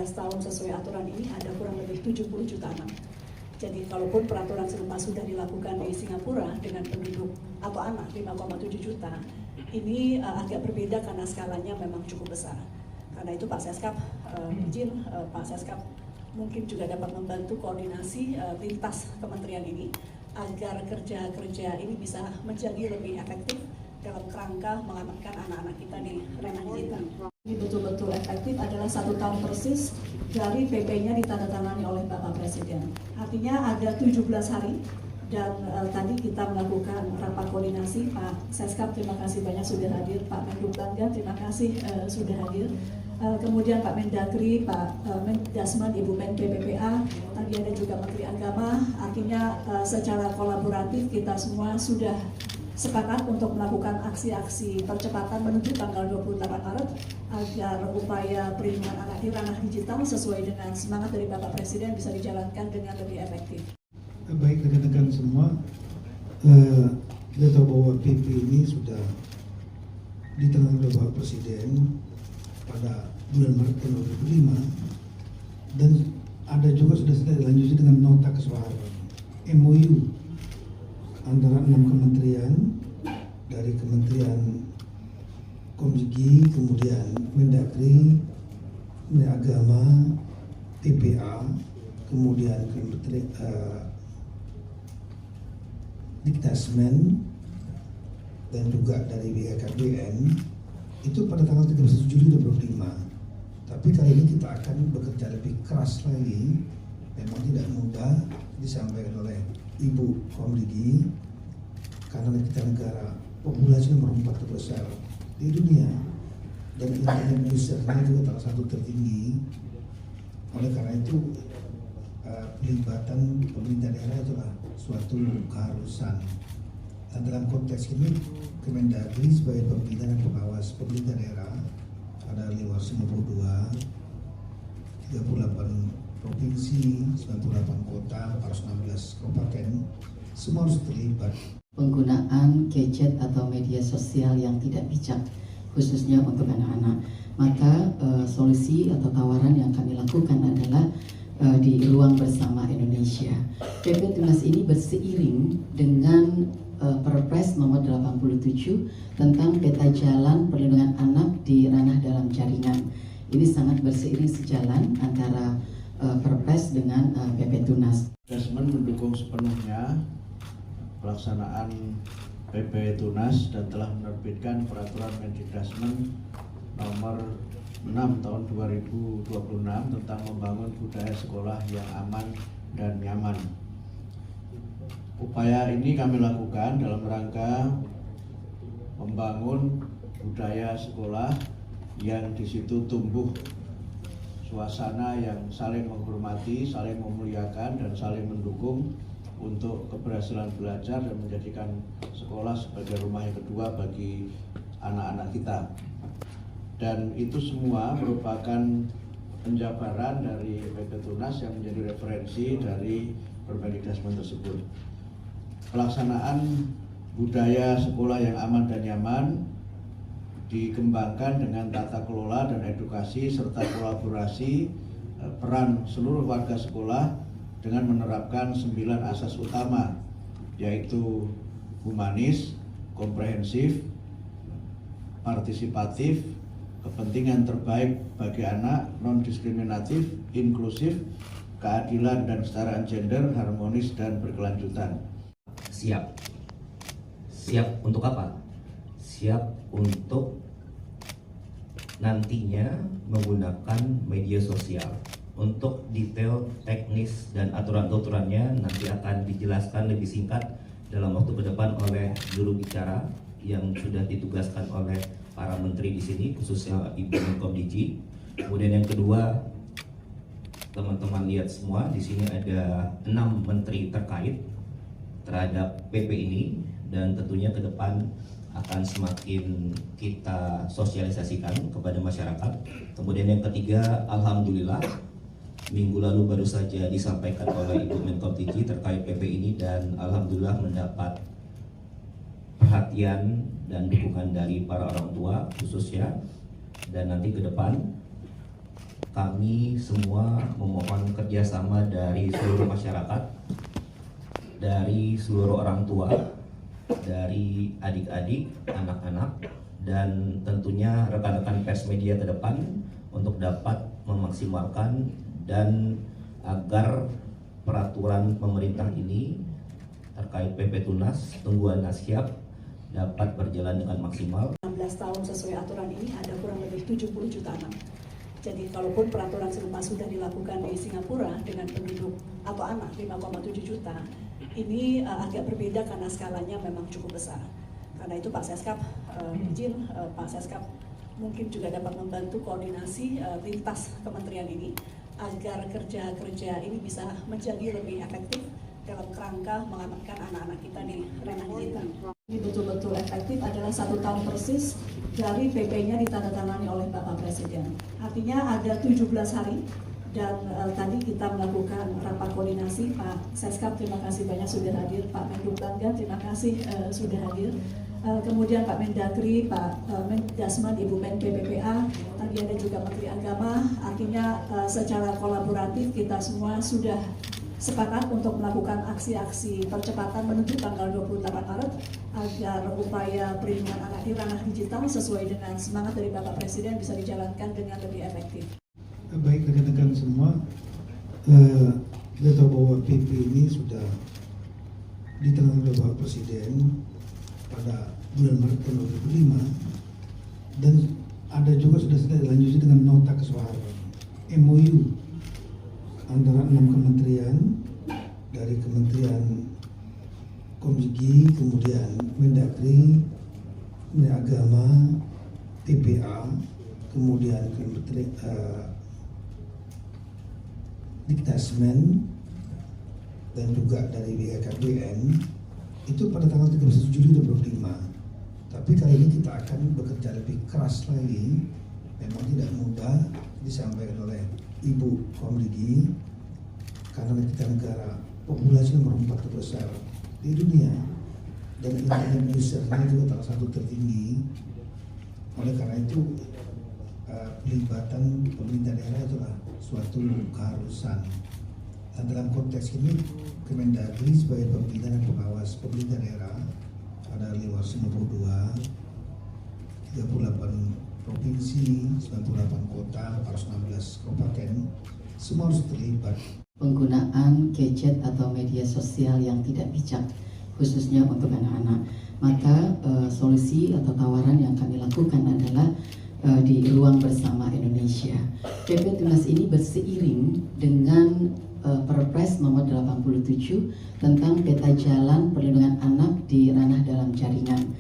tahun sesuai aturan ini ada kurang lebih 70 juta anak. Jadi kalaupun peraturan serupa sudah dilakukan di Singapura dengan penduduk atau anak 5,7 juta, ini agak berbeda karena skalanya memang cukup besar. Karena itu Pak Seskap, izin Pak Seskap mungkin juga dapat membantu koordinasi lintas kementerian ini agar kerja-kerja ini bisa menjadi lebih efektif dalam kerangka mengamankan anak-anak kita di ranah digital. Ini betul-betul efektif adalah 1 tahun persis dari PP-nya ditandatangani oleh Bapak Presiden. Artinya ada 17 hari dan tadi kita melakukan rapat koordinasi. Pak Seskap terima kasih banyak sudah hadir, Pak Menhub terima kasih sudah hadir. Kemudian Pak Mendagri, Pak Mendasman, Ibu Menke PPA, tadi ada juga Menteri Agama. Artinya secara kolaboratif kita semua sudah sepakat untuk melakukan aksi-aksi percepatan menuju tanggal 28 Maret agar upaya perlindungan anak di ranah digital sesuai dengan semangat dari Bapak Presiden bisa dijalankan dengan lebih efektif. Baik rekan-rekan semua, kita tahu bahwa PP ini sudah ditandatangani oleh Bapak Presiden pada bulan Maret 2005 dan ada juga sudah dilanjuti dengan nota kesepakatan MOU antara 6 kementerian, dari Kementerian Komdigi, kemudian Mendagri, Agama, TPA, kemudian Kementerian Diktasmen, dan juga dari BKKBN, itu pada tanggal 31 Juli 2025. Tapi kali ini kita akan bekerja lebih keras lagi. Memang tidak mudah disampaikan oleh Ibu Komdigi karena kita negara populasi nomor 4 terbesar di dunia dan internet usernya juga salah satu tertinggi. Oleh karena itu pelibatan pemerintah daerah itulah suatu keharusan. Dan dalam konteks ini Kemendagri sebagai pembina dan pengawas pemerintah daerah ada 552, 38 provinsi, 98 kota, 416 kabupaten, semua harus terlibat. Penggunaan gadget atau media sosial yang tidak bijak, khususnya untuk anak-anak. Maka solusi atau tawaran yang kami lakukan adalah di Ruang Bersama Indonesia. PP Tunas ini berseiring dengan Perpres nomor 87 tentang peta jalan perlindungan anak di ranah dalam jaringan. Ini sangat berseiring sejalan antara Perpres dengan PP Tunas. Mendasmen mendukung sepenuhnya pelaksanaan PP Tunas dan telah menerbitkan peraturan Mendikdasmen nomor 6 tahun 2026 tentang membangun budaya sekolah yang aman dan nyaman. Upaya ini kami lakukan dalam rangka membangun budaya sekolah yang di situ tumbuh suasana yang saling menghormati, saling memuliakan, dan saling mendukung untuk keberhasilan belajar dan menjadikan sekolah sebagai rumah yang kedua bagi anak-anak kita. Dan itu semua merupakan penjabaran dari PP Tunas yang menjadi referensi dari Permendikdasmen tersebut. Pelaksanaan budaya sekolah yang aman dan nyaman dikembangkan dengan tata kelola dan edukasi serta kolaborasi peran seluruh warga sekolah dengan menerapkan 9 asas utama, yaitu humanis, komprehensif, partisipatif, kepentingan terbaik bagi anak, non-diskriminatif, inklusif, keadilan dan kesetaraan gender, harmonis dan berkelanjutan. Siap. Siap untuk apa? Siap untuk nantinya menggunakan media sosial. Untuk detail teknis dan aturan-aturannya nanti akan dijelaskan lebih singkat dalam waktu ke depan oleh juru bicara yang sudah ditugaskan oleh para menteri di sini, khususnya Ibu Menkomdigi. Kemudian yang kedua, teman-teman lihat semua di sini ada 6 menteri terkait terhadap PP ini, dan tentunya ke depan akan semakin kita sosialisasikan kepada masyarakat. Kemudian yang ketiga, alhamdulillah minggu lalu baru saja disampaikan oleh Ibu Menkomdigi terkait PP ini, dan alhamdulillah mendapat perhatian dan dukungan dari para orang tua khususnya. Dan nanti ke depan kami semua memohon kerjasama dari seluruh masyarakat, dari seluruh orang tua, dari adik-adik, anak-anak, dan tentunya rekan-rekan pers media ke depan untuk dapat memaksimalkan dan agar peraturan pemerintah ini terkait PP Tunas, Tungguan Nasiap dapat berjalan dengan maksimal. 16 tahun sesuai aturan ini ada kurang lebih 70 juta anak. Jadi kalaupun peraturan serupa sudah dilakukan di Singapura dengan penduduk atau anak 5,7 juta, ini agak berbeda karena skalanya memang cukup besar. Karena itu Pak Seskap izin Pak Seskap mungkin juga dapat membantu koordinasi lintas kementerian ini agar kerja-kerja ini bisa menjadi lebih efektif dalam kerangka mengamankan anak-anak kita di ranah digital. Ini betul-betul efektif adalah 1 tahun persis dari PP-nya ditandatangani oleh Bapak Presiden. Artinya ada 17 hari dan tadi kita melakukan rapat koordinasi. Pak Seskap terima kasih banyak sudah hadir, Pak Menhub Bangga terima kasih sudah hadir. Kemudian Pak Mendagri, Pak Mendasman, Ibu Men PPPA, tadi ada juga Menteri Agama. Artinya secara kolaboratif kita semua sudah sepakat untuk melakukan aksi-aksi percepatan menuju tanggal 28 Maret agar upaya perlindungan anak di ranah digital sesuai dengan semangat dari Bapak Presiden bisa dijalankan dengan lebih efektif. Baik rekan-rekan semua, kita tahu bahwa PP ini sudah ditandatangani oleh Bapak Presiden pada bulan Maret tahun 2005 dan ada juga sudah dilanjuti dengan nota kesepakatan MOU antara 6 kementerian, dari Kementerian Komisi, kemudian Mendagri, Menteri Agama, TPA, kemudian Kementerian Diktasmen, dan juga dari BKKBN, itu pada tanggal 31 Juli 2025. Tapi kali ini kita akan bekerja lebih keras lagi, memang tidak mudah disampaikan oleh Ibu Komdigi, karena kita negara populasi nomor 4 terbesar di dunia dan internet usernya juga salah satu tertinggi. Oleh karena itu pelibatan pemerintah daerah itulah suatu keharusan. Dan dalam konteks ini Kemendagri sebagai pembina dan pengawas pemerintah daerah ada lewat 92, 38 provinsi, 98 kota, 416 kabupaten, semua harus terlibat. Penggunaan gadget atau media sosial yang tidak bijak, khususnya untuk anak-anak. Maka solusi atau tawaran yang kami lakukan adalah di Ruang Bersama Indonesia. PP Tunas ini berseiring dengan Perpres nomor 87 tentang peta jalan perlindungan anak di ranah dalam jaringan.